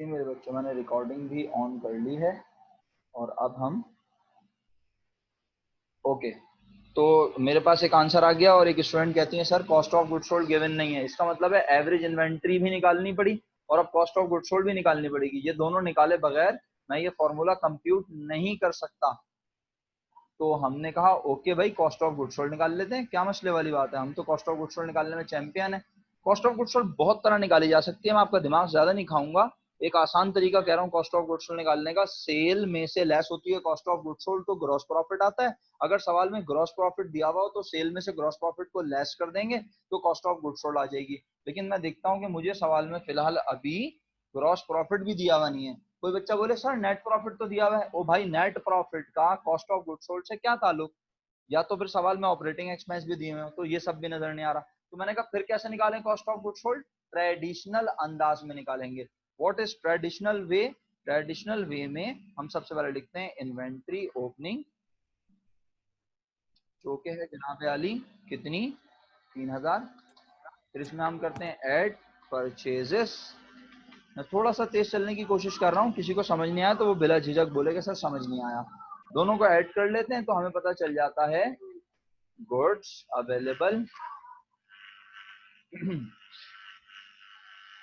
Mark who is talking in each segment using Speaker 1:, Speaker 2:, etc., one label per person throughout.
Speaker 1: जी मेरे बच्चों, मैंने रिकॉर्डिंग भी ऑन कर ली है और अब हम ओके। तो मेरे पास एक आंसर आ गया और एक स्टूडेंट कहती है sir cost of goods sold given नहीं है। इसका मतलब है एवरेज इन्वेंट्री भी निकालनी पड़ी और अब कॉस्ट ऑफ गुड्स सोल्ड भी निकालनी पड़ेगी। ये दोनों निकाले बगैर मैं ये फॉर्मूला कंप्यूट नहीं कर सकता। तो हमने कहा ओके भाई, कॉस्ट ऑफ गुड्स सोल्ड निकाल लेते हैं, क्या मसले वाली बात है, हम तो कॉस्ट ऑफ गुड्स सोल्ड निकालने में चैंपियन है। कॉस्ट ऑफ गुड्स सोल्ड बहुत तरह निकाली जा सकती है, मैं आपका दिमाग ज्यादा नहीं खाऊंगा। एक आसान तरीका कह रहा हूँ कॉस्ट ऑफ गुड्स सोल्ड निकालने का, सेल में से लेस होती है कॉस्ट ऑफ गुड्स सोल्ड तो ग्रॉस प्रॉफिट आता है। अगर सवाल में ग्रॉस प्रॉफिट दिया हुआ हो तो सेल में से ग्रॉस प्रॉफिट को लेस कर देंगे तो कॉस्ट ऑफ गुड्स सोल्ड आ जाएगी। लेकिन मैं देखता हूँ कि मुझे सवाल में फिलहाल अभी ग्रॉस प्रॉफिट भी दिया हुआ नहीं है। कोई बच्चा बोले सर नेट प्रॉफिट तो दिया हुआ है। ओ भाई, नेट प्रॉफिट का कॉस्ट ऑफ गुड्स सोल्ड से क्या ताल्लुक? या तो फिर सवाल में ऑपरेटिंग एक्सपेंस भी दिए हुए हैं तो ये सब भी नजर नहीं आ रहा। तो मैंने कहा फिर कैसे निकालें cost of goods sold? Traditional अंदाज में निकालेंगे। What is traditional way? Traditional way में हम सबसे पहले लिखते हैं इन्वेंट्री ओपनिंग, जो कि है जनाब आली कितनी, 3000। फिर इसमें हम करते हैं ऐड परचेजेस। मैं थोड़ा सा तेज चलने की कोशिश कर रहा हूँ, किसी को समझ नहीं आया तो वो बिला झिझक बोलेगा सर समझ नहीं आया। दोनों को ऐड कर लेते हैं तो हमें पता चल जाता है goods available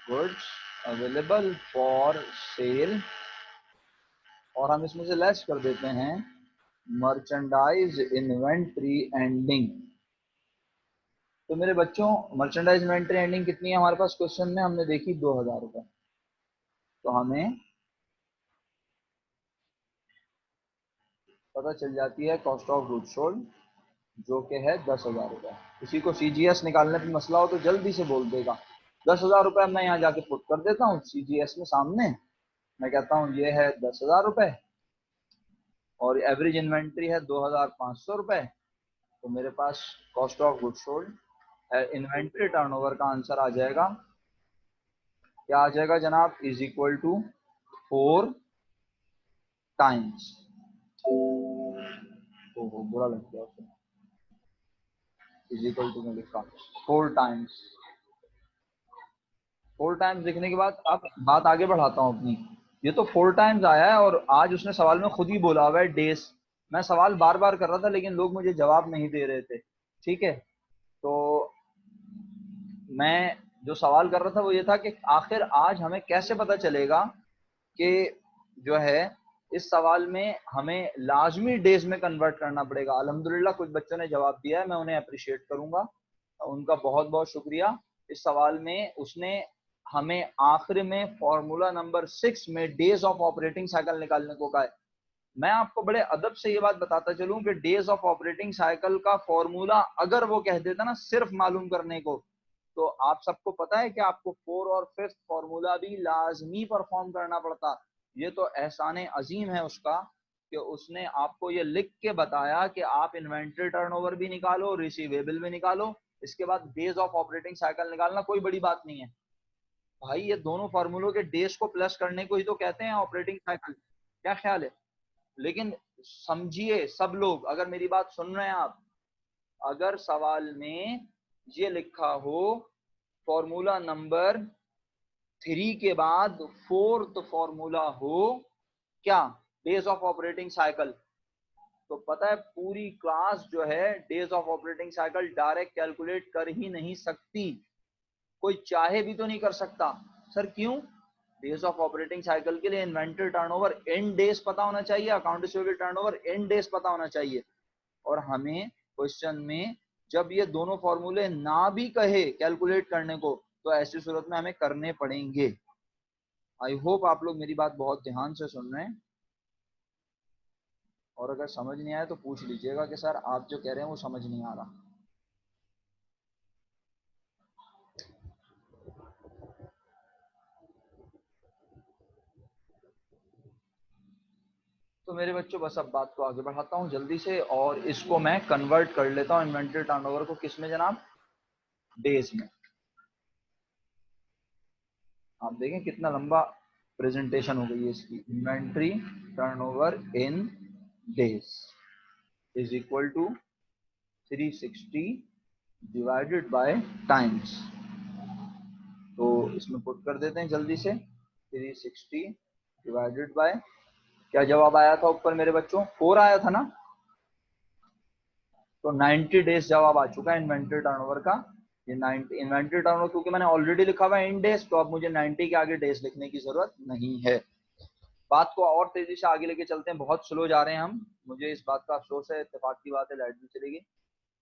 Speaker 1: goods available for sale, और हम इसमें से लेस कर देते हैं मर्चेंडाइज इन्वेंट्री एंडिंग। तो मेरे बच्चों, मर्चेंडाइज इन्वेंट्री एंडिंग कितनी है हमारे पास? क्वेश्चन में हमने देखी 2000 रुपए। तो हमें पता चल जाती है कॉस्ट ऑफ गुड्स सोल्ड, जो कि है 10,000 रुपए। किसी को सीजीएस निकालने पर मसला हो तो जल्दी से बोल देगा। 10,000 रुपए मैं यहाँ जाके पुट कर देता हूँ सीजीएस में सामने। मैं कहता हूँ ये है 10,000 रुपए और एवरेज इन्वेंट्री है 2,500 रुपए। तो मेरे पास cost of goods sold inventory turnover का आंसर आ जाएगा, क्या आ जाएगा जनाब? Is equal to 4 times. ओहो, बुरा लग गया उसे। इज इक्वल टू में लिखा 4 टाइम्स। 4 टाइम्स लिखने के बाद अब बात आगे बढ़ाता हूँ अपनी। ये तो 4 टाइम्स आया है और आज उसने सवाल में खुद ही बोला हुआ है डेज। मैं सवाल बार बार कर रहा था लेकिन लोग मुझे जवाब नहीं दे रहे थे। ठीक है, तो मैं जो सवाल कर रहा था वो ये था कि आखिर आज हमें कैसे पता चलेगा कि जो है इस सवाल में हमें लाजमी डेज में कन्वर्ट करना पड़ेगा। अल्हम्दुलिल्लाह कुछ बच्चों ने जवाब दिया है, मैं उन्हें अप्रिशिएट करूंगा, उनका बहुत बहुत शुक्रिया। इस सवाल में उसने हमें आखिर में फॉर्मूला नंबर 6 में डेज ऑफ ऑपरेटिंग साइकिल निकालने को कहा है। मैं आपको बड़े अदब से ये बात बताता चलूं कि डेज ऑफ ऑपरेटिंग साइकिल का फॉर्मूला अगर वो कह देता ना सिर्फ मालूम करने को, तो आप सबको पता है कि आपको 4 और 5th फॉर्मूला भी लाजमी परफॉर्म करना पड़ता। ये तो एहसान अजीम है उसका कि उसने आपको ये लिख के बताया कि आप इन्वेंट्री टर्नओवर भी निकालो, रिसीवेबल भी निकालो, इसके बाद डेज ऑफ ऑपरेटिंग साइकिल निकालना कोई बड़ी बात नहीं है। भाई ये दोनों फॉर्मूलों के डेज को प्लस करने को ही तो कहते हैं ऑपरेटिंग साइकिल। क्या ख्याल है? लेकिन समझिए सब लोग, अगर मेरी बात सुन रहे हैं आप, अगर सवाल में ये लिखा हो फॉर्मूला नंबर 3 के बाद 4th फॉर्मूला हो क्या, डेज ऑफ ऑपरेटिंग साइकिल, तो पता है पूरी क्लास जो है days of operating cycle direct calculate कर ही नहीं सकती। कोई चाहे भी तो नहीं कर सकता। सर क्यों? डेज ऑफ ऑपरेटिंग साइकिल के लिए इन्वेंटरी टर्नओवर इन डेज पता होना चाहिए, account receivable turnover in days पता होना चाहिए। और हमें क्वेश्चन में जब ये दोनों फॉर्मूले ना भी कहे कैलकुलेट करने को तो ऐसी सूरत में हमें करने पड़ेंगे। आई होप आप लोग मेरी बात बहुत ध्यान से सुन रहे हैं, और अगर समझ नहीं आए तो पूछ लीजिएगा कि सर आप जो कह रहे हैं वो समझ नहीं आ रहा। तो मेरे बच्चों बस अब बात को आगे बढ़ाता हूँ जल्दी से, और इसको मैं कन्वर्ट कर लेता हूँ इन्वेंटरी टर्नओवर को किस में जनाब? डेज में। आप देखें कितना लंबा प्रेजेंटेशन हो गई है इसकी। Inventory turnover in days is equal to 360 divided by times. तो इसमें पुट कर देते हैं जल्दी से। 360 डिवाइडेड बाय, क्या जवाब आया था ऊपर मेरे बच्चों? 4 आया था ना। तो 90 डेज जवाब आ चुका है इन्वेंटरी टर्नओवर का। ये 90 इन्वेंटरी टर्नओवर, क्योंकि मैंने ऑलरेडी लिखा हुआ है इन डेज, तो अब मुझे 90 के आगे डेज लिखने की जरूरत नहीं है। बात को और तेजी से आगे लेके चलते हैं, बहुत स्लो जा रहे हैं हम, मुझे इस बात का अफसोस है, इत्तेफाक की बात है, लाइट भी चलेगी।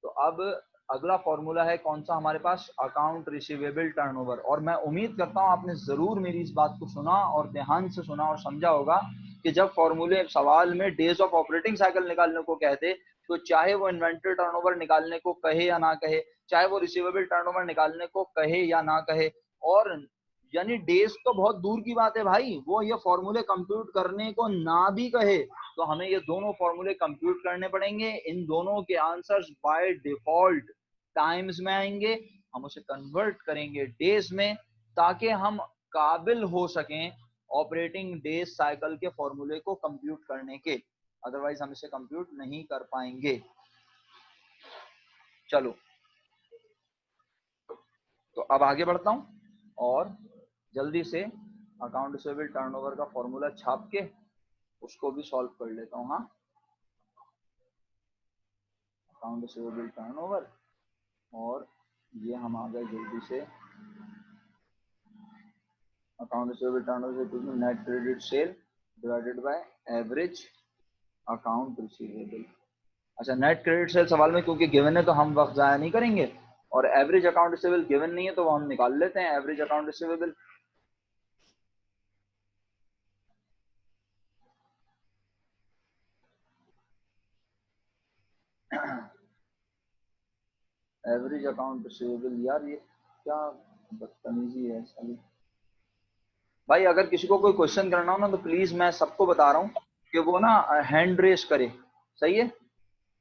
Speaker 1: तो अब अगला फॉर्मूला है कौन सा हमारे पास? Account receivable turnover. और मैं उम्मीद करता हूं आपने जरूर मेरी इस बात को सुना और ध्यान से सुना और समझा होगा कि जब फॉर्मूले सवाल में डेज ऑफ ऑपरेटिंग साइकिल निकालने को कहते, तो चाहे वो इन्वेंटरी टर्नओवर निकालने को कहे या ना कहे, चाहे वो रिसीवेबल टर्नओवर निकालने को कहे या ना कहे, और यानी डेज तो बहुत दूर की बात है भाई, वो ये फॉर्मूले कंप्यूट करने को ना भी कहे, तो हमें ये दोनों फॉर्मूले कंप्यूट करने पड़ेंगे। इन दोनों के आंसर्स बाय डिफॉल्ट टाइम्स में आएंगे, हम उसे कन्वर्ट करेंगे डेज में, ताकि हम काबिल हो सकें ऑपरेटिंग डेज साइकिल के फॉर्मूले को कंप्यूट करने के, अदरवाइज हम इसे कंप्यूट नहीं कर पाएंगे। चलो, तो अब आगे बढ़ता हूं और जल्दी से अकाउंट रिसीवेबल टर्नओवर का फॉर्मूला छाप के उसको भी सॉल्व कर लेता हूं। हाँ, अकाउंट रिसीवेबल टर्नओवर, और ये हम आ गए जल्दी से account receivable turnover net credit sale divided by average account receivable. अच्छा, नेट क्रेडिट सेल सवाल में क्योंकि गिवन है तो हम वक्त जाया नहीं करेंगे, और एवरेज अकाउंट रिसीवेबल गिवन नहीं है तो वो हम निकाल लेते हैं average account receivable. Average account receivable, यार ये क्या बदतमीजी है साली। भाई अगर किसी को कोई क्वेश्चन करना हो ना, तो प्लीज, मैं सबको बता रहा हूँ कि वो ना हैंड रेस करे, सही है?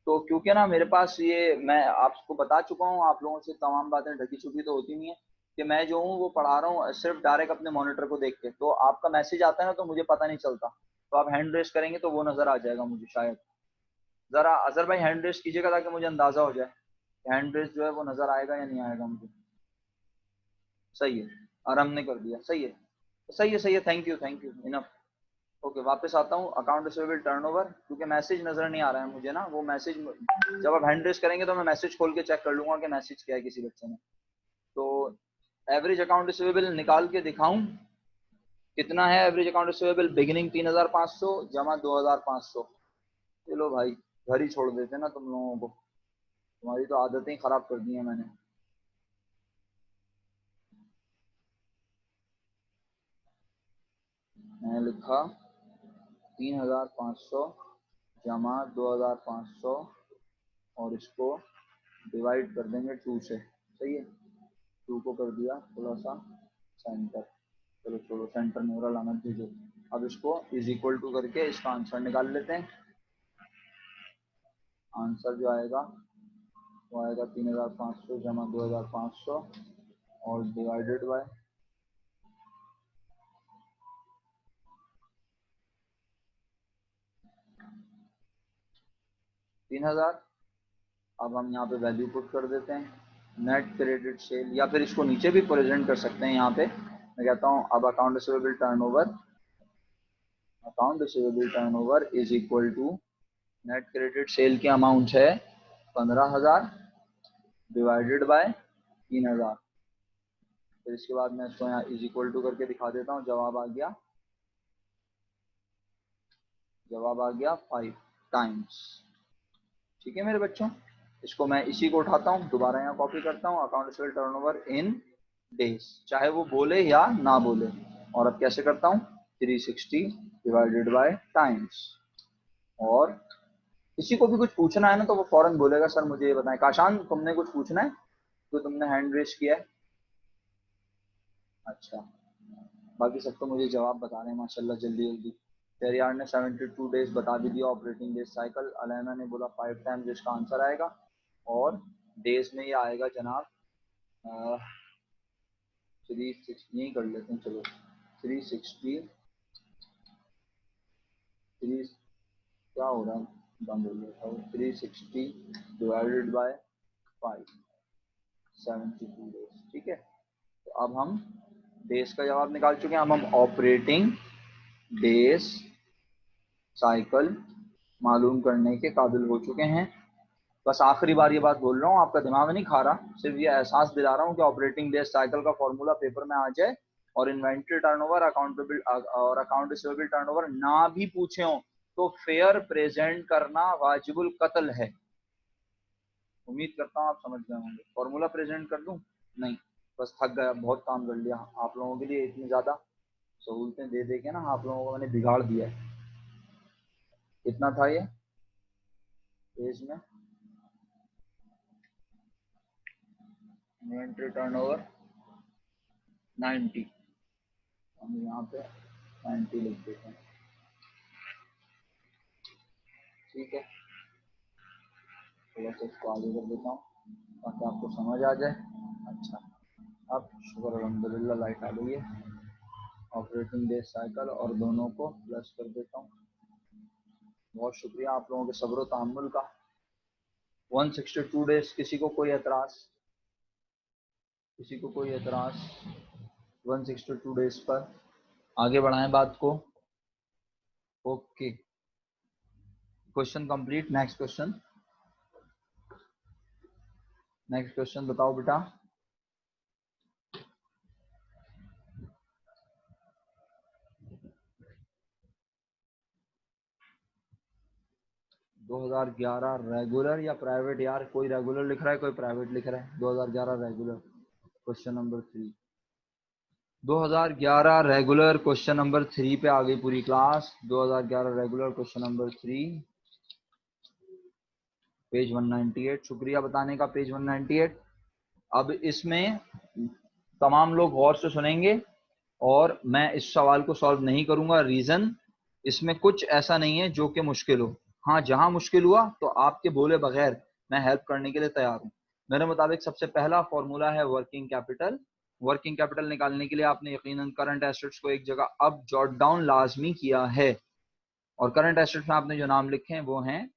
Speaker 1: तो क्योंकि ना मेरे पास ये, मैं आपको बता चुका हूँ, आप लोगों से तमाम बातें ढकी छुपी तो होती नहीं है, कि मैं जो हूँ वो पढ़ा रहा हूँ सिर्फ डायरेक्ट अपने मॉनिटर को देख के, तो आपका मैसेज आता है ना तो मुझे पता नहीं चलता, तो आप हैंड रेस करेंगे तो वो नजर आ जाएगा मुझे शायद। जरा अजहर भाई हैंड रेस कीजिएगा ताकि मुझे अंदाजा हो जाए हैंड रेस जो है वो नजर आएगा या नहीं आएगा मुझे। सही है, और हमने कर दिया, सही है, सही है, सही है, थैंक यू इनफ। ओके, वापस आता हूँ अकाउंट रिसीवेबल टर्नओवर, क्योंकि मैसेज नजर नहीं आ रहा है मुझे ना, वो मैसेज जब आप हैंड रेस करेंगे तो मैं मैसेज खोल के चेक कर लूंगा कि मैसेज किया है किसी बच्चे ने। तो एवरेज अकाउंट रिसीवेबल निकाल के दिखाऊं कितना है? एवरेज अकाउंट रिसीवेबल बिगिनिंग 3500 जमा 2500। चलो भाई, घर ही छोड़ देते ना तुम लोगों को, तुम्हारी तो आदतें ही खराब कर दी है मैंने। मैंने लिखा 3500 जमा 2500, और इसको डिवाइड कर देंगे 2 से, सही है? 2 को कर दिया थोड़ा सा सेंटर, चलो छोड़ो, सेंटर में हो रहा, लाना भेजो। अब इसको इज इक्वल टू करके इसका आंसर निकाल लेते हैं। आंसर जो आएगा वो आएगा 3500 जमा 2500 और डिवाइडेड बाय 3000। अब हम यहाँ पे वैल्यू पुट कर देते हैं नेट क्रेडिट सेल, या फिर इसको नीचे भी प्रेजेंट कर सकते हैं। यहाँ पे मैं कहता हूँ अब account receivable turnover is equal to net credit sale की अमाउंट है 15,000 डिवाइडेड बाय 3000। फिर इसके बाद मैं इसको यहाँ इज इक्वल टू करके दिखा देता हूँ, जवाब आ गया 5 टाइम्स। ठीक है मेरे बच्चों, इसको मैं इसी को उठाता हूँ, दोबारा यहाँ कॉपी करता हूँ, account receivable turnover in days, चाहे वो बोले या ना बोले। और अब कैसे करता हूँ? 360 डिवाइडेड बाय टाइम्स। और किसी को भी कुछ पूछना है ना तो वो फौरन बोलेगा सर मुझे ये बताएं। काशान, तुमने कुछ पूछना है तो तुमने हैंड रेस किया है? अच्छा, बाकी सब तो मुझे जवाब बता रहे हैं माशाल्लाह जल्दी जल्दी। पेरियार ने 72 डेज बता भी दिया ऑपरेटिंग डेज साइकिल। अलैना ने बोला 5 टाइम्स इसका आंसर आएगा, और डेज में ये आएगा जनाब 360, यही कर लेते हैं चलो, 360 3 क्या हो रहा है, बंद हो गया था, 360 डिवाइडेड बाय 5, 72 डेज। ठीक है, तो अब हम डेज का जवाब निकाल चुके हैं। अब हम ऑपरेटिंग डेज साइकिल मालूम करने के काबिल हो चुके हैं। बस आखिरी बार ये बात बोल रहा हूँ, आपका दिमाग नहीं खा रहा, सिर्फ ये एहसास दिला रहा हूँ कि ऑपरेटिंग डेज साइकिल का फॉर्मूला पेपर में आ जाए और इन्वेंट्री टर्नओवर, अकाउंटेबल और अकाउंट रिसीवेबल टर्नओवर ना भी पूछे हो तो फेयर प्रेजेंट करना वाजिबुल कत्ल है। उम्मीद करता हूँ आप समझ गए होंगे। फॉर्मूला प्रेजेंट कर दूं? नहीं, बस थक गया, बहुत काम कर लिया आप लोगों के लिए, इतनी ज्यादा सहूलतें दे दे के ना आप लोगों को मैंने बिगाड़ दिया है। कितना था ये पेज में? इन्वेंट्री टर्नओवर 90, हम यहाँ पे 90 लिख देते हैं, ठीक है। थोड़ा सा इसको आगे कर देता हूँ ताकि आपको समझ आ जाए। अच्छा, अब शुक्र अल्हम्दुलिल्लाह लाइट आ गई है। ऑपरेटिंग डेज साइकिल और दोनों को प्लस कर देता हूँ। बहुत शुक्रिया आप लोगों के सब्र तहम्मुल का। 162 डेज, किसी को कोई एतराज? किसी को कोई एतराज 162 डेज पर? आगे बढ़ाएं बात को। Okay, question complete. Next question, next question बताओ बेटा। दो 2011 रेगुलर या प्राइवेट? यार कोई रेगुलर लिख रहा है, कोई प्राइवेट लिख रहा है। 2011 regular, question number 3। 2011 regular question number 3 पे आ गई पूरी class. 2011 regular question number 3, page 198। शुक्रिया बताने का, पेज 198। अब इसमें तमाम लोग गौर से सुनेंगे और मैं इस सवाल को सॉल्व नहीं करूंगा। रीजन, इसमें कुछ ऐसा नहीं है जो कि मुश्किल हो। हाँ, जहां मुश्किल हुआ तो आपके बोले बगैर मैं हेल्प करने के लिए तैयार हूं। मेरे मुताबिक सबसे पहला फॉर्मूला है वर्किंग कैपिटल। वर्किंग कैपिटल निकालने के लिए आपने यकीनन करंट एसेट्स को एक जगह अब जॉट डाउन लाजमी किया है, और करंट एसेट्स में आपने जो नाम लिखे हैं वो हैं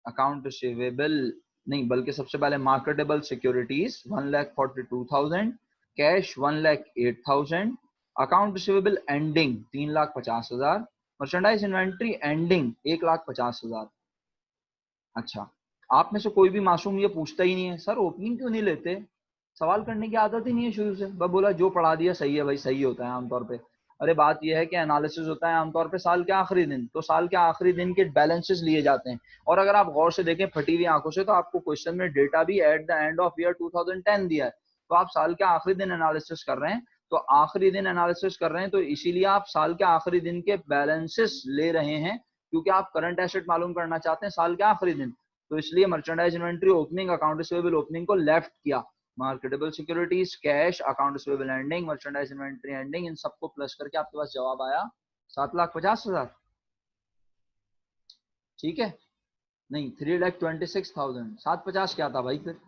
Speaker 1: अकाउंट रिसीवेबल नहीं, बल्कि सबसे पहले marketable securities 1,42,000, cash 1,08,000, account receivable ending 3,50,000, merchandise inventory ending 1,50,000। अच्छा, आप में से कोई भी मासूम ये पूछता ही नहीं है सर ओपनिंग क्यों नहीं लेते? सवाल करने की आदत ही नहीं है शुरू से, बस बोला जो पढ़ा दिया सही है भाई, सही होता है आमतौर पे। अरे बात यह है कि एनालिसिस होता है आमतौर पे साल के आखिरी दिन, तो साल के आखिरी दिन के बैलेंसेस लिए जाते हैं। और अगर आप गौर से देखें फटी हुई आंखों से, तो आपको क्वेश्चन में डेटा भी at the end of year 2010 दिया है। तो आप साल के आखिरी दिन एनालिसिस कर रहे हैं, तो आखिरी दिन एनालिसिस कर रहे हैं तो इसीलिए आप साल के आखिरी दिन के बैलेंसेस ले रहे हैं, क्योंकि आप करंट एसेट मालूम करना चाहते हैं साल के आखिरी दिन। तो इसलिए merchandise inventory opening, account receivable opening को लेफ्ट किया, marketable securities, cash, account receivable ending, merchandise inventory ending, इन सबको प्लस करके आपके पास जवाब आया 7,50,000। ठीक है, नहीं 3,26,000। 750 क्या था भाई? फिर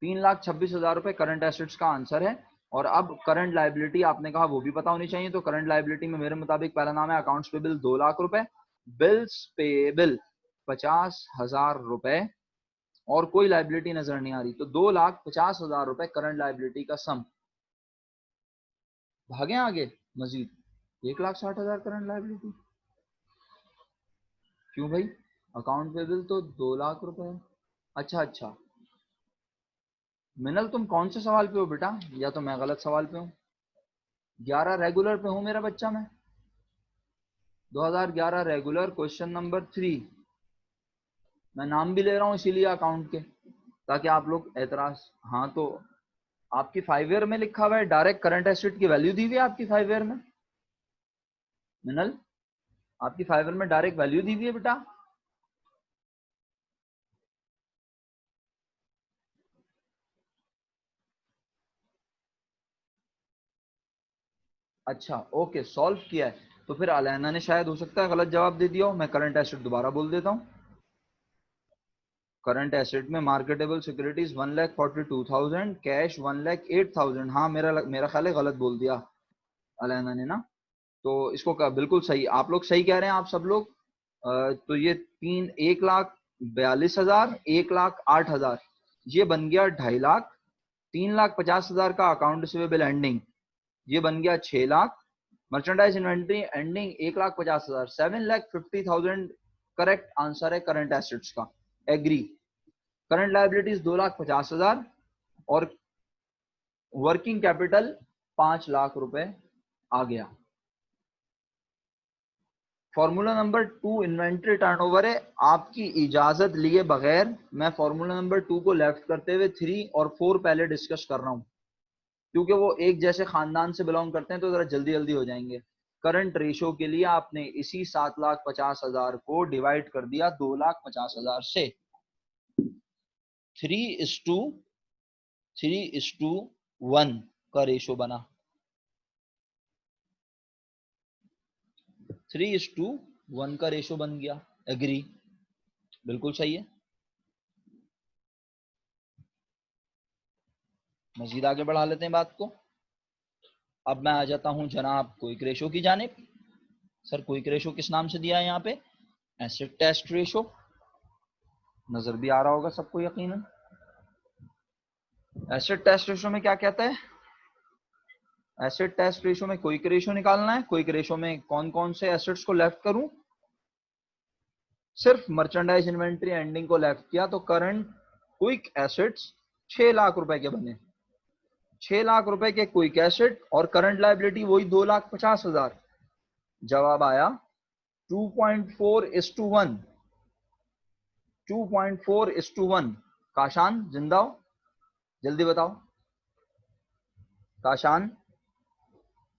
Speaker 1: 3,26,000 रुपए करंट एसेट्स का आंसर है। और अब करंट लाइबिलिटी आपने कहा वो भी पता होनी चाहिए, तो करंट लाइबिलिटी में मेरे मुताबिक पहला नाम है अकाउंट्स पेबल 2 लाख रुपए, बिल्स पेबल 50,000 रुपए, और कोई लाइबिलिटी नजर नहीं आ रही, तो 2,50,000 रुपए करंट लाइबिलिटी का सम। भागे आगे मजीद 1,60,000 करंट लाइबिलिटी। क्यों भाई? अकाउंट पेबल तो 2 लाख रुपए है। अच्छा अच्छा, मिनल तुम कौन से सवाल पे हो बेटा? या तो मैं गलत सवाल पे हूँ। 11 रेगुलर पे हूँ मेरा बच्चा मैं। 2011 रेगुलर क्वेश्चन नंबर 3, मैं नाम भी ले रहा हूँ इसीलिए अकाउंट के, ताकि आप लोग एतराज। हाँ, तो आपकी 5 ईयर में लिखा हुआ है, डायरेक्ट करंट एसेट की वैल्यू दी हुई है आपकी 5 ईयर में। मिनल, आपकी 5 ईयर में डायरेक्ट वैल्यू दी हुई है बेटा। अच्छा ओके, सॉल्व किया है, तो फिर अलैना ने शायद हो सकता है गलत जवाब दे दिया हो। मैं करंट एसेट दोबारा बोल देता हूँ। करंट एसेट में मार्केटेबल सिक्योरिटीज 1,42,000, कैश 1,08,000। हाँ, मेरा ख्याल है गलत बोल दिया अलैना ने ना, तो इसको बिल्कुल सही, आप लोग सही कह रहे हैं आप सब लोग। तो ये 1,42,000, 1,08,000, ये बन गया 2.5 लाख। 3,50,000 का अकाउंट रिसीवेबल एंडिंग, ये बन गया 6 lakh. Merchandise inventory ending 1,50,000, 7,50,000 correct answer है करंट एसेट्स का, एग्री। करंट लायबिलिटीज 2,50,000 और वर्किंग कैपिटल 5 लाख रुपए आ गया। फॉर्मूला नंबर 2 इन्वेंट्री टर्नओवर है। आपकी इजाजत लिए बगैर मैं फॉर्मूला नंबर 2 को लेफ्ट करते हुए 3 और 4 पहले डिस्कस कर रहा हूं, क्योंकि वो एक जैसे खानदान से बिलोंग करते हैं तो जरा जल्दी जल्दी हो जाएंगे। करंट रेशो के लिए आपने इसी 7,50,000 को डिवाइड कर दिया 2,50,000 से। 3:1 का रेशो बना। 3:1 का रेशो बन गया, एग्री, बिल्कुल सही है। मजीद आगे बढ़ा लेते हैं बात को। अब मैं आ जाता हूं जनाब क्विक रेशो की जानिब। सर क्विक रेशो किस नाम से दिया है यहाँ पे? Acid test ratio. नजर भी आ रहा होगा सबको यकीनन। एसिड टेस्ट रेशो में क्या कहता है? एसिड टेस्ट रेशो में क्विक रेशो निकालना है। क्विक रेशो में कौन कौन से एसिड्स को लेफ्ट करूं? सिर्फ मर्चेंडाइज इन्वेंट्री एंडिंग को लेफ्ट किया तो करंट क्विक एसिड्स 6 लाख रुपए के बने। 6 लाख रुपए के क्विक एसिड और करंट लायबिलिटी वही 2,50,000। जवाब आया 2.4:1। 2.4:1। काशान जिंदा हो, जल्दी बताओ। काशान,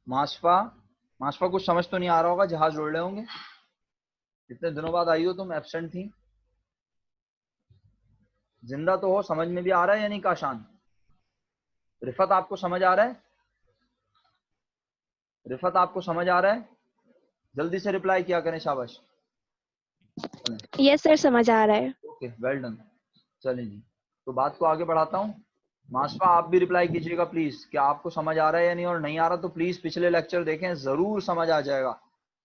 Speaker 1: माशफा, माशफा कुछ समझ तो नहीं आ रहा होगा, जहाज उड़ रहे होंगे। इतने दिनों बाद आई हो तुम, एब्सेंट थी। जिंदा तो हो, समझ में भी आ रहा है या नहीं काशान? रिफत आपको समझ आ रहा है? रिफत आपको समझ आ रहा है? जल्दी से रिप्लाई किया करें, शाबाश।
Speaker 2: यस सर, समझ आ रहा है।
Speaker 1: Okay, well done. चलें जी, तो बात को आगे बढ़ाता हूँ। माशफा आप भी रिप्लाई कीजिएगा प्लीज, क्या आपको समझ आ रहा है या नहीं, और नहीं आ रहा तो प्लीज पिछले लेक्चर देखें, जरूर समझ आ जाएगा,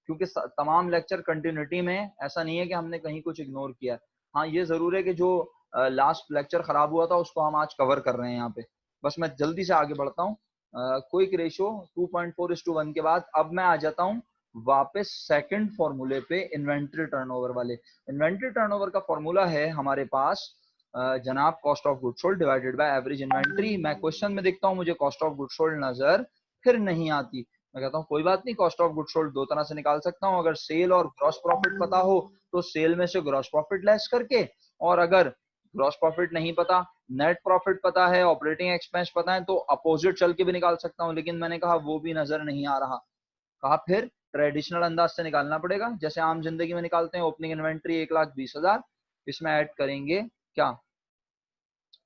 Speaker 1: क्योंकि तमाम लेक्चर कंटिन्यूटी में, ऐसा नहीं है कि हमने कहीं कुछ इग्नोर किया। हाँ ये जरूर है कि जो लास्ट लेक्चर खराब हुआ था उसको हम आज कवर कर रहे हैं यहाँ पे। बस मैं जल्दी से आगे बढ़ता हूँ। क्विक रेशो 2.4:1 के बाद अब मैं आ जाता हूँ वापस सेकंड फॉर्मूले पे, इन्वेंट्री टर्नओवर वाले। इन्वेंट्री टर्नओवर का फॉर्मूला है हमारे पास जनाब cost of good sold divided by average inventory. मैं क्वेश्चन में देखता हूँ मुझे कॉस्ट ऑफ गुड सोल्ड नजर फिर नहीं आती, मैं कहता हूँ कोई बात नहीं, कॉस्ट ऑफ गुड सोल्ड दो तरह से निकाल सकता हूँ। अगर सेल और ग्रॉस प्रॉफिट पता हो तो सेल में से ग्रॉस प्रॉफिट लेस करके, और अगर ग्रॉस प्रॉफिट नहीं पता, नेट प्रॉफिट पता है, ऑपरेटिंग एक्सपेंस पता है, तो अपोजिट चल के भी निकाल सकता हूँ। लेकिन मैंने कहा वो भी नजर नहीं आ रहा, कहा फिर ट्रेडिशनल अंदाज से निकालना पड़ेगा, जैसे आम जिंदगी में निकालते हैं। ओपनिंग इन्वेंट्री 1,20,000, इसमें ऐड करेंगे क्या?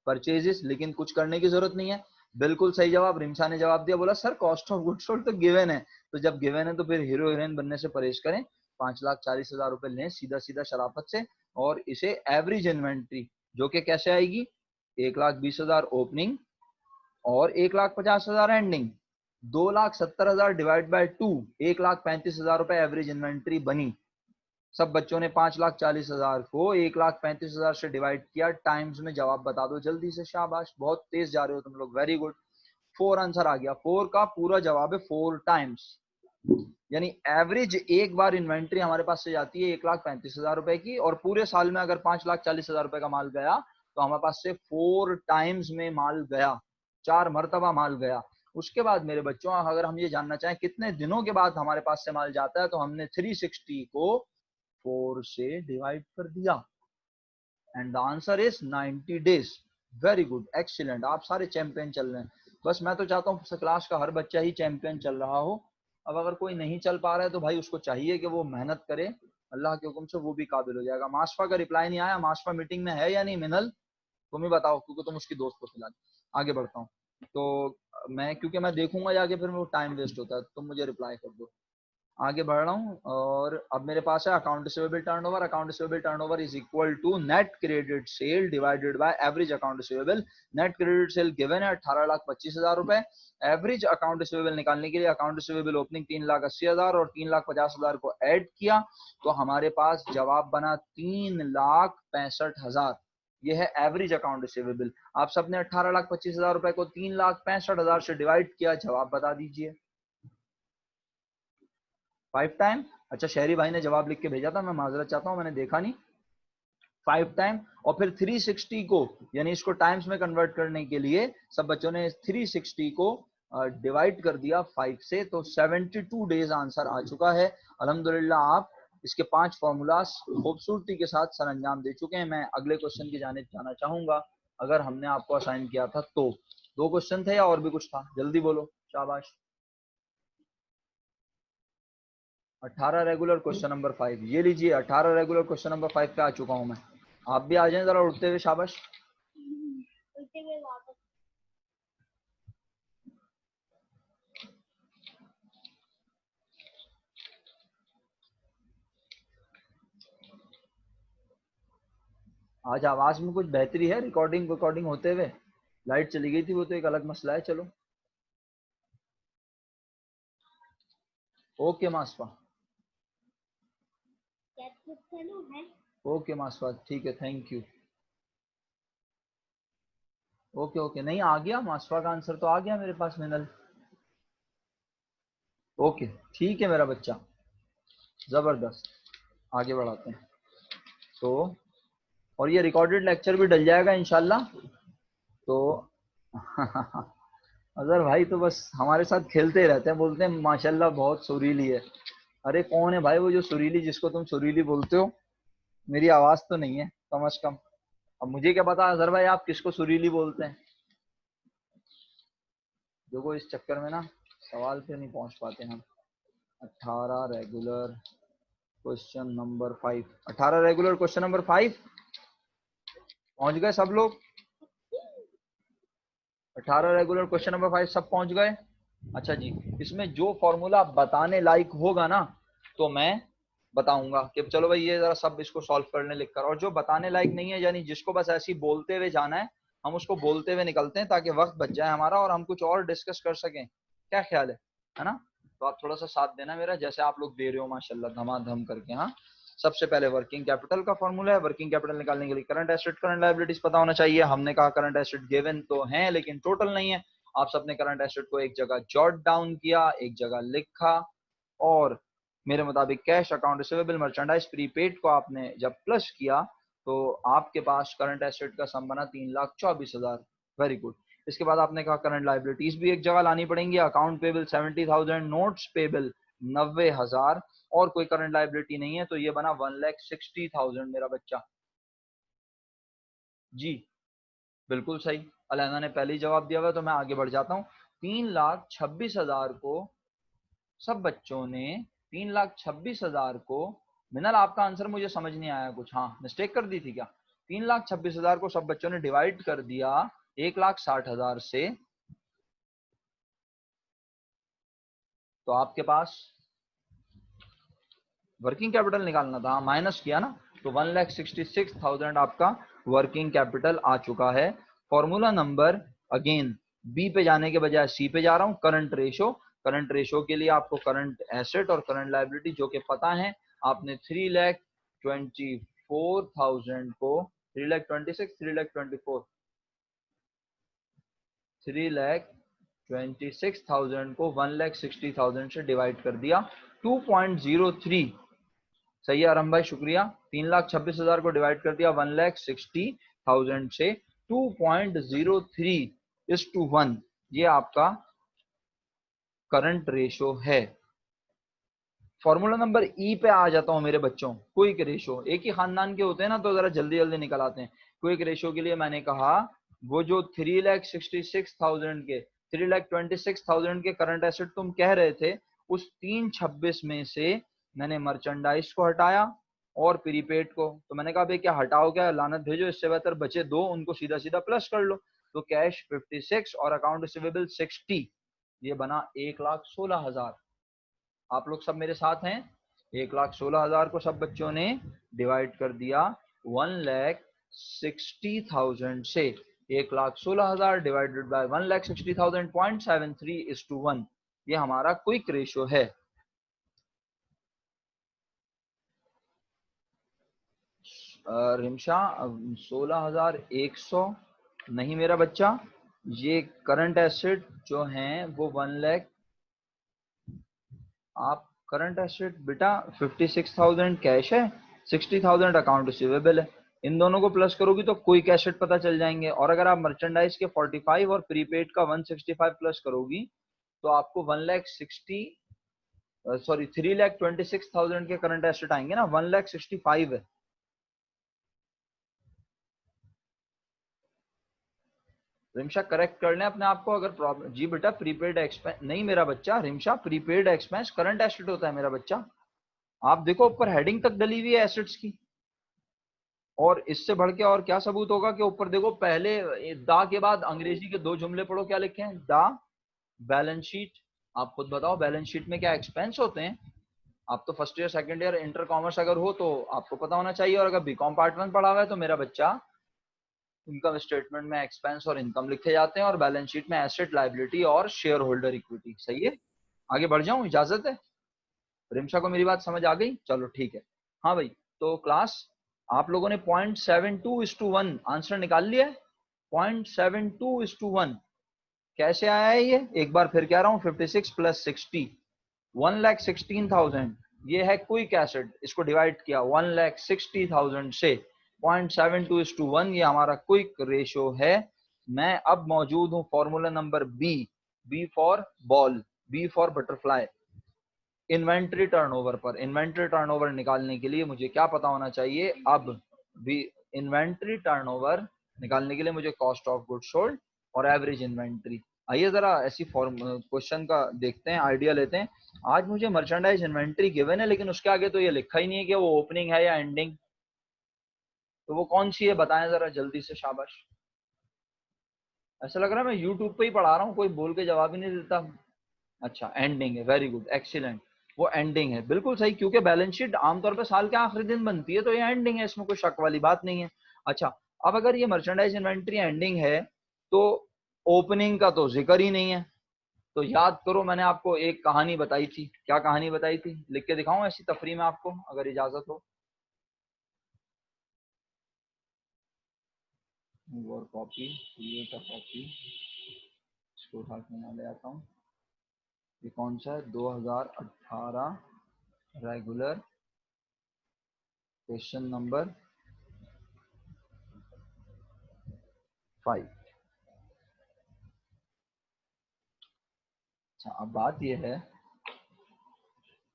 Speaker 1: परचेजेस। लेकिन कुछ करने की जरूरत नहीं है। बिल्कुल सही जवाब, रिमशा ने जवाब दिया, बोला sir cost of good sold तो गिवन है। तो जब गिवन है तो फिर हीरो हीरोइन बनने से परहेज करें, 5,40,000 रुपए लें सीधा सीधा शराफत से, और इसे एवरेज इन्वेंट्री जो कि कैसे आएगी, 1,20,000 ओपनिंग और 1,50,000 एंडिंग, 2,70,000 डिवाइड बाय 2, 1,35,000 रुपए एवरेज इन्वेंट्री बनी। सब बच्चों ने 5,40,000 को 1,35,000 से डिवाइड किया, टाइम्स में जवाब बता दो जल्दी से, शाबाश, बहुत तेज जा रहे हो तुम लोग, वेरी गुड। 4 आंसर आ गया, 4 का पूरा जवाब है 4 टाइम्स। यानी एवरेज एक बार इन्वेंट्री हमारे पास से जाती है 1,35,000 रुपए की, और पूरे साल में अगर 5,40,000 रुपए का माल गया तो हमारे पास से 4 टाइम्स में माल गया, 4 मरतबा माल गया। उसके बाद मेरे बच्चों अगर हम ये जानना चाहें कितने दिनों के बाद हमारे पास से माल जाता है, तो हमने 360 को 4 से डिवाइड कर दिया, and the answer is 90 days. Very good, excellent, आप सारे चैंपियन चल रहे हैं। बस मैं तो चाहता हूँ क्लास का हर बच्चा ही चैंपियन चल रहा हो। अब अगर कोई नहीं चल पा रहा है तो भाई उसको चाहिए कि वो मेहनत करे, अल्लाह के हुक्म से वो भी काबिल हो जाएगा। माशफा का रिप्लाई नहीं आया, माशफा मीटिंग में है या नहीं? मिनल तुम ही बताओ, क्योंकि तुम उसकी दोस्त हो। फिलहाल आगे बढ़ता हूँ तो मैं, क्योंकि मैं देखूंगा जाके फिर वो टाइम वेस्ट होता है, तुम मुझे रिप्लाई कर दो। आगे बढ़ रहा हूँ, और अब मेरे पास है account receivable turnover. Account receivable turnover is equal to net credit sale divided by average account receivable. Net credit sale given है 18,25,000 रुपए। एवरेज अकाउंट रिसीवेबल निकालने के लिए अकाउंट रिसीवेबल ओपनिंग 3,80,000 और 3,50,000 को ऐड किया तो हमारे पास जवाब बना 3,65,000। ये है एवरेज अकाउंट रिसीवेबल। आप सबने 18,25,000 रुपए को 3,65,000 से डिवाइड किया, जवाब बता दीजिए। 5 टाइम। अच्छा, शहरी भाई ने जवाब लिख के भेजा था, मैं माजरत चाहता हूँ, मैंने देखा नहीं। 5 टाइम और फिर 360 को, यानी इसको टाइम्स में कन्वर्ट करने के लिए सब बच्चों ने 360 को डिवाइड कर दिया 5 से, तो 72 डेज आंसर आ चुका है। अल्हम्दुलिल्लाह आप इसके 5 फॉर्मूलाज खूबसूरती के साथ सर अंजाम दे चुके हैं। मैं अगले क्वेश्चन की जानिब जाना चाहूंगा, अगर हमने आपको असाइन किया था तो। 2 क्वेश्चन थे या और भी कुछ था? जल्दी बोलो, शाबाश। 18 रेगुलर क्वेश्चन नंबर 5, ये लीजिए 18 रेगुलर क्वेश्चन नंबर 5 पे आ चुका हूं मैं। आप भी आ जाएं जरा उठते हुए, शाबाश। आज आवाज में कुछ बेहतरी है रिकॉर्डिंग होते हुए? लाइट चली गई थी, वो तो एक अलग मसला है। चलो, ओके मासफा, ओके मासफा, ठीक है, थैंक यू। ओके ओके, नहीं आ गया मासफा का आंसर तो आ गया मेरे पास मिनल। ओके, ठीक है मेरा बच्चा, जबरदस्त। आगे बढ़ाते हैं तो, और ये रिकॉर्डेड लेक्चर भी डल जाएगा इंशाल्लाह। तो अजहर भाई तो बस हमारे साथ खेलते ही रहते हैं, बोलते हैं माशाल्लाह बहुत सुरीली है। अरे कौन है भाई वो जो सुरीली, जिसको तुम सुरीली बोलते हो? मेरी आवाज तो नहीं है कम अज कम। अब मुझे क्या पता अजहर भाई आप किसको सुरीली बोलते हैं। देखो इस चक्कर में ना सवाल पे नहीं पहुंच पाते हम। 18 regular question number 5, 18 regular question number 5 पहुंच गए सब लोग? 18 रेगुलर क्वेश्चन नंबर 5 सब पहुंच गए? अच्छा जी, इसमें जो फॉर्मूला बताने लायक होगा ना तो मैं बताऊंगा कि चलो भाई ये जरा सब इसको सॉल्व करने लिख कर, और जो बताने लायक नहीं है, यानी जिसको बस ऐसे ही बोलते हुए जाना है, हम उसको बोलते हुए निकलते हैं ताकि वक्त बच जाए हमारा और हम कुछ और डिस्कस कर सकें। क्या ख्याल है ना? तो आप थोड़ा सा साथ देना मेरा, जैसे आप लोग दे रहे हो माशाल्लाह धमाधम करके। हाँ, सबसे पहले वर्किंग कैपिटल का फॉर्मूला है। वर्किंग कैपिटल निकालने के लिए करंट एसेट करंट लायबिलिटीज पता होना चाहिए। हमने कहा करंट एसेट गिवन तो हैं लेकिन टोटल नहीं है। आप सबने करंट एसेट को एक जगह जॉट डाउन किया, एक जगह लिखा, और मेरे मुताबिक cash, account receivable, merchandise, prepaid को आपने जब प्लस किया तो आपके पास करंट एसेट का सम बना 3,24,000। Very good. इसके बाद आपने कहा करंट लाइबिलिटीज भी एक जगह लानी पड़ेंगी। अकाउंट पेबल 70,000, नोट्स पेबल 90,000, और कोई करंट लाइबिलिटी नहीं है, तो ये बना 1,60,000 मेरा बच्चा। जी बिल्कुल सही, अलैना ने पहले ही जवाब दिया हुआ, तो मैं आगे बढ़ जाता हूँ। 3,26,000 को सब बच्चों ने, 3,26,000 को, मिनल आपका आंसर मुझे समझ नहीं आया कुछ, हाँ मिस्टेक कर दी थी क्या? 3,26,000 को सब बच्चों ने डिवाइड कर दिया 1,60,000 से, तो आपके पास वर्किंग कैपिटल निकालना था, माइनस किया ना, तो 1,66,000 आपका वर्किंग कैपिटल आ चुका है। फॉर्मूला नंबर अगेन बी पे जाने के बजाय सी पे जा रहा हूं, करंट रेशो। करंट रेशो के लिए आपको करंट एसेट और करंट लायबिलिटी जो कि पता है, आपने 3,24,000 को 3,26,000 3,24,000 3,26,000 को 1,60,000 से डिवाइड कर दिया, 2.03। सही है आरम भाई, शुक्रिया। 3,26,000 को डिवाइड कर दिया 1,60,000 से, 2.03:1। ये आपका करंट रेशो है। फॉर्मूला नंबर ई पे आ जाता हूं मेरे बच्चों। क्विक रेशो, एक ही खानदान के होते हैं ना तो जरा जल्दी जल्दी निकल आते हैं। क्विक रेशो के लिए मैंने कहा वो जो 3,66,000 के 3,26,000 के करंट एसेट तुम कह रहे थे, उस 326 में से मैंने मर्चेंडाइज को हटाया और प्रीपेड को। तो मैंने कहा भाई क्या हटाओ, क्या लानत भेजो, इससे बेहतर बचे दो, उनको सीधा सीधा प्लस कर लो। तो कैश 56 और अकाउंट रिसीवेबल 60, ये बना 1,16,000। आप लोग सब मेरे साथ हैं? 1,16,000 को सब बच्चों ने डिवाइड कर दिया 1,60,000 से। 1,16,000 डिवाइडेड बाय 1,60,000, 0.73:1। ये हमारा क्विक रेशो है। रिमशा 16,100 नहीं मेरा बच्चा, ये करंट एसेट जो हैं वो 1 लाख, आप करंट एसेट बेटा 56,000 कैश है, 60,000 अकाउंट रिसीवेबल है। इन दोनों को प्लस करोगी तो कोई एसेट पता चल जाएंगे। और अगर आप मर्चेंडाइज के 45 और प्रीपेड का 165 प्लस करोगी तो आपको 3,26,000 के करंट एसेट आएंगे ना। 1,65 है। रिमशा करेक्ट कर लें अपने आप को अगर प्रॉब्लम। जी बेटा प्रीपेड एक्सपेंस नहीं मेरा बच्चा, Rimsha prepaid expense current asset होता है मेरा बच्चा। आप देखो ऊपर हेडिंग तक डली हुई है एसेट्स की। और इससे बढ़ के और क्या सबूत होगा कि ऊपर देखो पहले दा के बाद अंग्रेजी के 2 जुमले पढ़ो क्या लिखे हैं। दा बैलेंस शीट। आप खुद बताओ बैलेंस शीट में क्या एक्सपेंस होते हैं। आप तो first year second year inter commerce अगर हो तो आपको पता होना चाहिए। और अगर बीकॉम पार्ट 1 पढ़ा हुआ है तो मेरा बच्चा इनकम स्टेटमेंट में एक्सपेंस और इनकम लिखे जाते हैं और बैलेंस शीट में एसेट लायबिलिटी और शेयर होल्डर इक्विटी। सही है। आगे बढ़ जाऊं, इजाजत है। रिमशा को मेरी बात समझ आ गई? चलो ठीक है। हाँ भाई, तो क्लास आप लोगों ने 0.72:1 आंसर निकाल लिया है। 0.72:1 कैसे आया है ये? एक बार फिर कह रहा हूँ, 56 + 60 1,16,000 ये है क्विक एसेट। इसको डिवाइड किया 1,60,000 से 0.72:1 ये हमारा क्विक रेशियो है। मैं अब मौजूद हूँ formula number B for ball, B for butterfly, inventory turnover पर। इन्वेंट्री टर्नओवर निकालने के लिए मुझे क्या पता होना चाहिए? अब भी इन्वेंट्री टर्नओवर निकालने के लिए मुझे कॉस्ट ऑफ गुड्स सोल्ड और एवरेज इन्वेंट्री। आइए जरा ऐसी फॉर्म क्वेश्चन का देखते हैं, आइडिया लेते हैं। आज मुझे मर्चेंडाइज इन्वेंट्री गिवन है लेकिन उसके आगे तो ये लिखा ही नहीं है कि वो ओपनिंग है या एंडिंग। तो वो कौन सी है बताएं जरा जल्दी से, शाबाश। ऐसा लग रहा है मैं यूट्यूब पे ही पढ़ा रहा हूँ, कोई बोल के जवाब ही नहीं देता। अच्छा एंडिंग है, वेरी गुड, एक्सीलेंट। वो एंडिंग है, बिल्कुल सही, क्योंकि बैलेंस शीट आमतौर पे साल के आखिरी दिन बनती है तो ये एंडिंग है, इसमें कोई शक वाली बात नहीं है। अच्छा, अब अगर ये मर्चेंडाइज इन्वेंट्री एंडिंग है तो ओपनिंग का तो जिक्र ही नहीं है। तो याद करो मैंने आपको एक कहानी बताई थी। क्या कहानी बताई थी? लिख के दिखाऊं ऐसी तफरी में आपको अगर इजाजत हो? और कॉपी, क्रिएट अ कॉपी, इसको उठा के मैं ले आता हूँ। ये कौन सा है? 2018 रेगुलर क्वेश्चन नंबर 5। अच्छा, अब बात यह है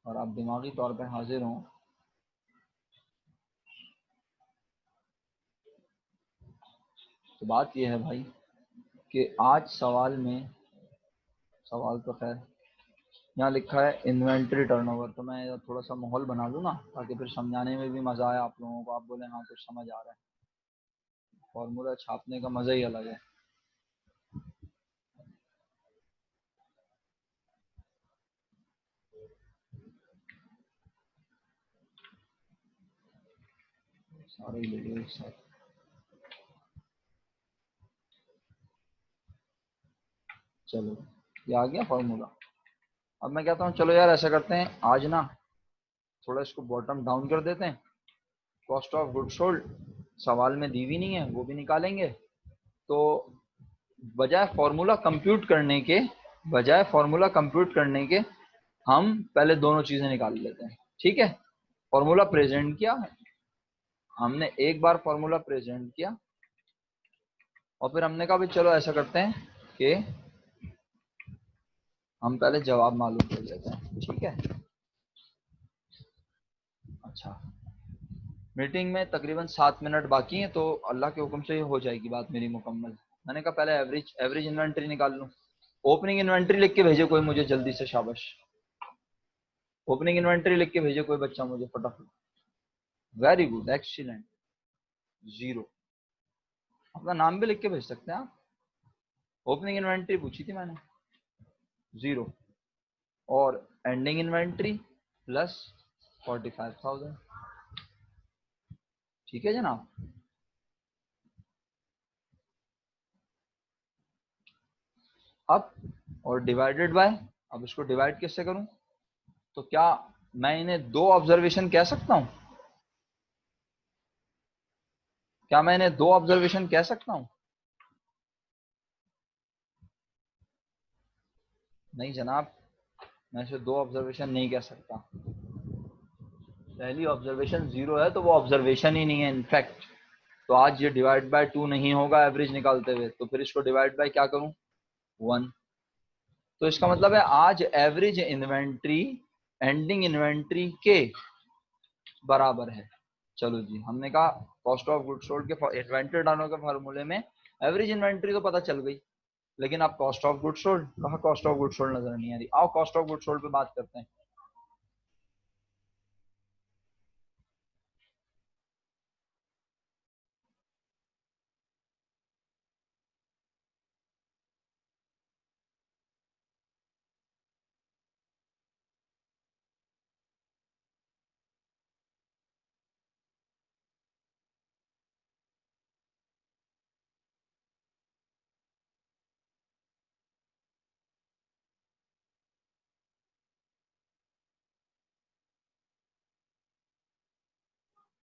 Speaker 1: और आप दिमागी तौर पे हाजिर हों, तो बात यह है भाई कि आज सवाल में, सवाल तो खैर यहाँ लिखा है इन्वेंट्री टर्नओवर, तो मैं थोड़ा सा माहौल बना लूँ ना ताकि फिर समझाने में भी मजा आए आप लोगों को, आप बोले हाँ कुछ समझ आ रहा है। फॉर्मूला छापने का मजा ही अलग है। सारे ही ले लो एक साथ। चलो ये आ गया फॉर्मूला। अब मैं कहता हूँ चलो यार ऐसा करते हैं आज ना, थोड़ा इसको बॉटम डाउन कर देते हैं। कॉस्ट ऑफ गुड सोल्ड सवाल में दी हुई नहीं है, वो भी निकालेंगे। तो बजाय फॉर्मूला कंप्यूट करने के, बजाय फॉर्मूला कंप्यूट करने के हम पहले दोनों चीजें निकाल लेते हैं। ठीक है, फॉर्मूला प्रेजेंट किया हमने, एक बार फॉर्मूला प्रेजेंट किया और फिर हमने कहा भाई चलो ऐसा करते हैं कि हम पहले जवाब मालूम कर लेते हैं। ठीक है, अच्छा मीटिंग में तकरीबन 7 मिनट बाकी हैं तो अल्लाह के हुक्म से हो जाएगी बात मेरी मुकम्मल। मैंने कहा पहले एवरेज इन्वेंट्री निकाल लूं। ओपनिंग इन्वेंट्री लिख के भेजे कोई मुझे जल्दी से, शाबाश। ओपनिंग इन्वेंट्री लिख के भेजे कोई बच्चा मुझे फटाफट। Very good, excellent. 0, अपना नाम भी लिख के भेज सकते हैं आप। ओपनिंग इन्वेंट्री पूछी थी मैंने, 0। और एंडिंग इन्वेंट्री प्लस 45,000। ठीक है जनाब। अब और डिवाइडेड बाय, अब इसको डिवाइड किससे करूं? तो क्या मैं इन्हें 2 ऑब्जर्वेशन कह सकता हूं? क्या मैं इन्हें 2 ऑब्जर्वेशन कह सकता हूं? नहीं जनाब, मैं इसे 2 ऑब्जर्वेशन नहीं कह सकता। पहली ऑब्जर्वेशन 0 है तो वो ऑब्जर्वेशन ही नहीं है इनफैक्ट। तो आज ये डिवाइड बाय 2 नहीं होगा एवरेज निकालते हुए, तो फिर इसको डिवाइड बाय क्या करूं, 1। तो इसका मतलब है आज एवरेज इन्वेंट्री एंडिंग इन्वेंट्री के बराबर है। चलो जी, हमने कहा कॉस्ट ऑफ गुड्स सोल्ड के इन्वेंट्री डालने के फार्मूले में एवरेज इन्वेंट्री तो पता चल गई, लेकिन अब कॉस्ट ऑफ गुड्स सोल्ड, कहा कॉस्ट ऑफ गुड्स सोल्ड नजर नहीं आ रही। आओ कॉस्ट ऑफ गुड्स सोल्ड पे बात करते हैं।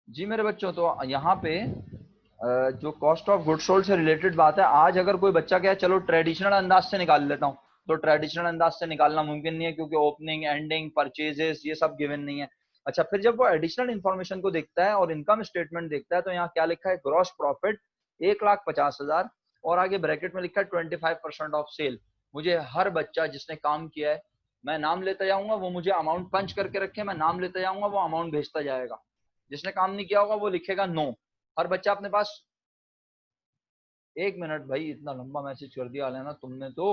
Speaker 1: जी मेरे बच्चों, तो यहाँ पे जो कॉस्ट ऑफ गुड्स सोल्ड से रिलेटेड बात है, आज अगर कोई बच्चा कहे चलो ट्रेडिशनल अंदाज से निकाल लेता हूँ, तो ट्रेडिशनल अंदाज से निकालना मुमकिन नहीं है, क्योंकि ओपनिंग एंडिंग परचेजेस ये सब गिवन नहीं है। अच्छा, फिर जब वो एडिशनल इन्फॉर्मेशन को देखता है और इनकम स्टेटमेंट देखता है, तो यहाँ क्या लिखा है, ग्रॉस प्रॉफिट 1,50,000 और आगे ब्रैकेट में लिखा है 25% ऑफ सेल। मुझे हर बच्चा जिसने काम किया है, मैं नाम लेता जाऊंगा, वो मुझे अमाउंट पंच करके रखे, मैं नाम लेता जाऊंगा, वो अमाउंट भेजता जाएगा। जिसने काम नहीं किया होगा वो लिखेगा नो। हर बच्चा अपने पास, 1 मिनट भाई, इतना लंबा मैसेज कर दिया लेना तुमने तो।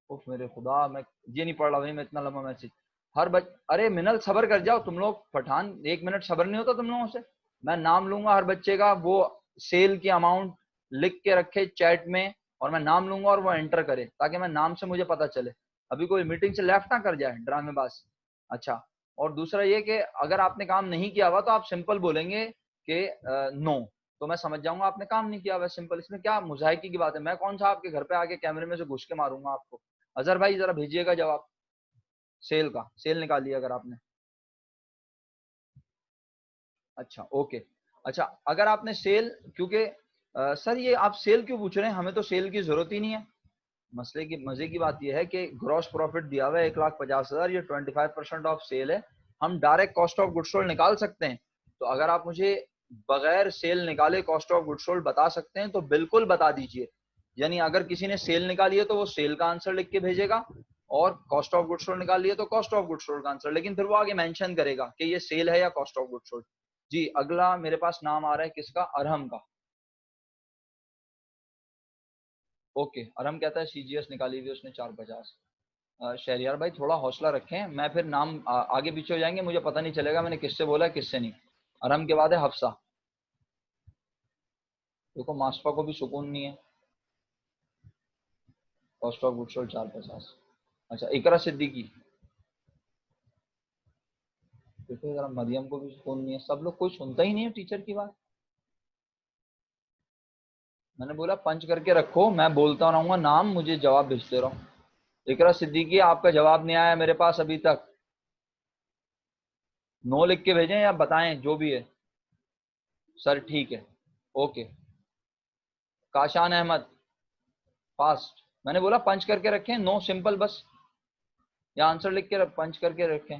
Speaker 1: उफ मेरे खुदा, मैं ये नहीं पढ़ रहा भाई, मैं इतना लंबा मैसेज। अरे मिनल सबर कर जाओ तुम लोग, पठान 1 मिनट सबर नहीं होता तुम लोगों से। मैं नाम लूंगा हर बच्चे का, वो सेल की अमाउंट लिख के रखे चैट में, और मैं नाम लूंगा और वो एंटर करे, ताकि मैं नाम से मुझे पता चले, अभी कोई मीटिंग से लेफ्ट ना कर जाए ड्रामेबाज। अच्छा, और दूसरा ये कि अगर आपने काम नहीं किया हुआ तो आप सिंपल बोलेंगे कि नो, तो मैं समझ जाऊंगा आपने काम नहीं किया हुआ, सिंपल। इसमें क्या मुजाहिकी की बात है, मैं कौन सा आपके घर पे आके कैमरे में से घुस के मारूंगा आपको। अजहर भाई जरा भेजिएगा जवाब, सेल का, सेल निकालिए अगर आपने। अच्छा ओके। अच्छा, अगर आपने सेल, क्योंकि सर ये आप सेल क्यों पूछ रहे हैं, हमें तो सेल की जरूरत ही नहीं है। मसले की मजे की बात यह है कि ग्रॉस प्रॉफिट दिया हुआ है 1,50,000, ये 25% ऑफ सेल है, हम direct cost of goods sold निकाल सकते हैं। तो अगर आप मुझे बगैर सेल निकाले कॉस्ट ऑफ गुड्स सोल्ड बता सकते हैं तो बिल्कुल बता दीजिए। यानी अगर किसी ने सेल निकाली है तो वो सेल का आंसर लिख के भेजेगा, और कॉस्ट ऑफ गुड्स सोल्ड निकाल लिया तो कॉस्ट ऑफ गुड्स सोल्ड का आंसर, लेकिन फिर वो आगे मेंशन करेगा कि ये सेल है या कॉस्ट ऑफ गुड्स सोल्ड। जी अगला मेरे पास नाम आ रहा है किसका, अरहम का। ओके, अरहम कहता है सीजीएस निकाली हुई उसने 450। शहरियार भाई थोड़ा हौसला रखें, मैं फिर नाम आगे पीछे हो जाएंगे, मुझे पता नहीं चलेगा मैंने किससे बोला किससे नहीं। अरहम के बाद है हफ्सा। देखो मास्फा को भी सुकून नहीं है, कॉस्ट ऑफ गुड्स सोल्ड 450। अच्छा, इकरा सिद्दीकी, देखो जरा मरियम को भी सुकून नहीं है, सब लोग, कोई सुनता ही नहीं है टीचर की बात। मैंने बोला पंच करके रखो, मैं बोलता रहूंगा नाम, मुझे जवाब भेजते रहो। इकरा सिद्दीकी, आपका जवाब नहीं आया मेरे पास अभी तक, नो लिख के भेजें या बताएं जो भी है। सर ठीक है, ओके। काशान अहमद, फास्ट, मैंने बोला पंच करके रखें, नो सिंपल बस, या आंसर लिख के पंच करके रखें।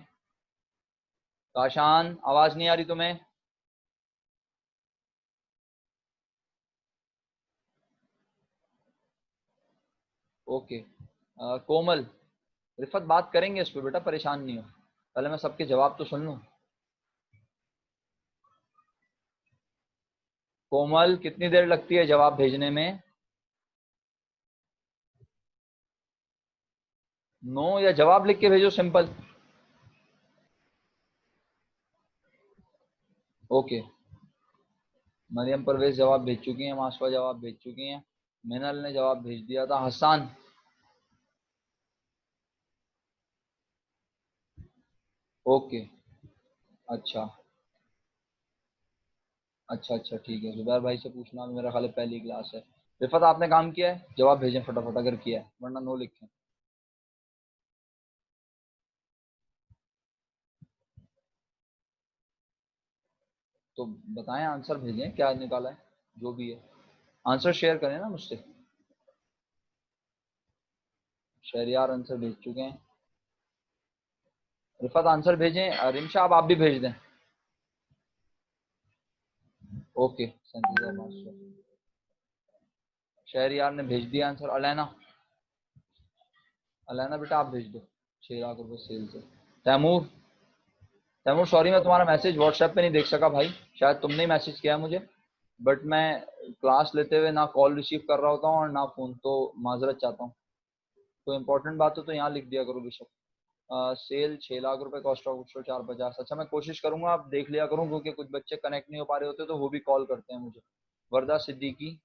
Speaker 1: काशान, आवाज नहीं आ रही तुम्हें? ओके। कोमल, रिफत बात करेंगे इस पे बेटा, परेशान नहीं हो, पहले मैं सबके जवाब तो सुन लूं। कोमल, कितनी देर लगती है जवाब भेजने में? नो, या जवाब लिख के भेजो सिंपल। ओके, मरियम परवेज जवाब भेज चुकी हैं, मासवा जवाब भेज चुकी हैं, मिनल ने जवाब भेज दिया था, हसन। ओके। अच्छा अच्छा अच्छा ठीक है, जुबैर भाई से पूछना, मेरा ख्याल है पहली क्लास है। रिफत आपने काम किया है, जवाब भेजें फटाफट अगर किया है, वरना नो लिखें। तो बताएं, आंसर भेजें क्या निकाला है, जो भी है आंसर शेयर करें ना मुझसे। शहरियार आंसर भेज चुके हैं, रिफत आंसर भेजें, रिमशा आप भी भेज दें। ओके, 37,500। शहरियार ने भेज दिया आंसर। अलैना, अलैना बेटा आप भेज दो, 6 लाख रुपए सेल से। तैमूर, तैमूर सॉरी मैं तुम्हारा मैसेज व्हाट्सएप पे नहीं देख सका भाई, शायद तुमने ही मैसेज किया मुझे, बट मैं क्लास लेते हुए ना कॉल रिसीव कर रहा होता हूँ और ना फोन, तो माजरत चाहता हूँ। तो इम्पोर्टेंट बात हो तो यहाँ लिख दिया करो बेशक। सेल 6 लाख रुपए, कॉस्ट ऑफ गुड्स 450। अच्छा मैं कोशिश करूंगा, आप देख लिया करूँ, क्योंकि कुछ बच्चे कनेक्ट नहीं हो पा रहे होते तो वो भी कॉल करते हैं मुझे। वर्दा सिद्दीकी,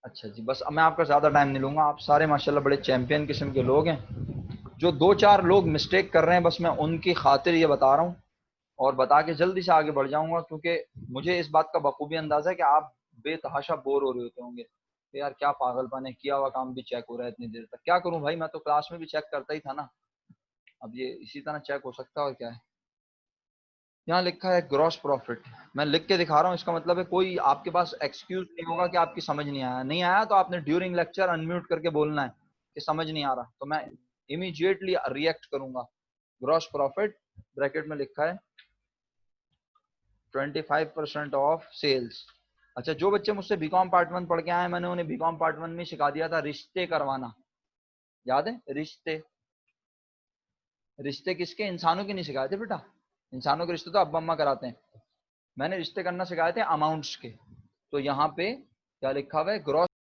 Speaker 1: अच्छा जी, बस मैं आपका ज़्यादा टाइम नहीं लूँगा, आप सारे माशाल्लाह बड़े चैंपियन किस्म के लोग हैं। जो 2-4 लोग मिस्टेक कर रहे हैं बस मैं उनकी खातिर ये बता रहा हूँ और बता के जल्दी से आगे बढ़ जाऊँगा, क्योंकि मुझे इस बात का बखूबी अंदाज़ा है कि आप बेतहाशा बोर हो रहे होते होंगे कि यार क्या पागलपन है, किया हुआ काम भी चेक हो रहा है इतनी देर तक, क्या करूँ भाई, मैं तो क्लास में भी चेक करता ही था ना, अब ये इसी तरह चेक हो सकता है और क्या है। यहाँ लिखा है ग्रॉस प्रॉफिट, मैं लिख के दिखा रहा हूँ, इसका मतलब है कोई आपके पास एक्सक्यूज नहीं होगा कि आपकी समझ नहीं आया। नहीं आया तो आपने ड्यूरिंग लेक्चर अनम्यूट करके बोलना है कि समझ नहीं आ रहा, तो मैं इमीडिएटली रिएक्ट करूंगा। ग्रॉस प्रॉफिट ब्रैकेट में लिखा है 25% ऑफ सेल्स। अच्छा, जो बच्चे मुझसे बीकॉम पार्ट 1 पढ़ के आए, मैंने उन्हें बीकॉम पार्ट 1 में सिखा दिया था रिश्ते करवाना, याद है? रिश्ते, रिश्ते किसके? इंसानों के नहीं सिखाए थे बेटा, इंसानों के रिश्ते तो अब्बा अम्मा कराते हैं, मैंने रिश्ते करना सिखाए थे अमाउंट्स के। तो यहाँ पे क्या लिखा हुआ है? ग्रॉस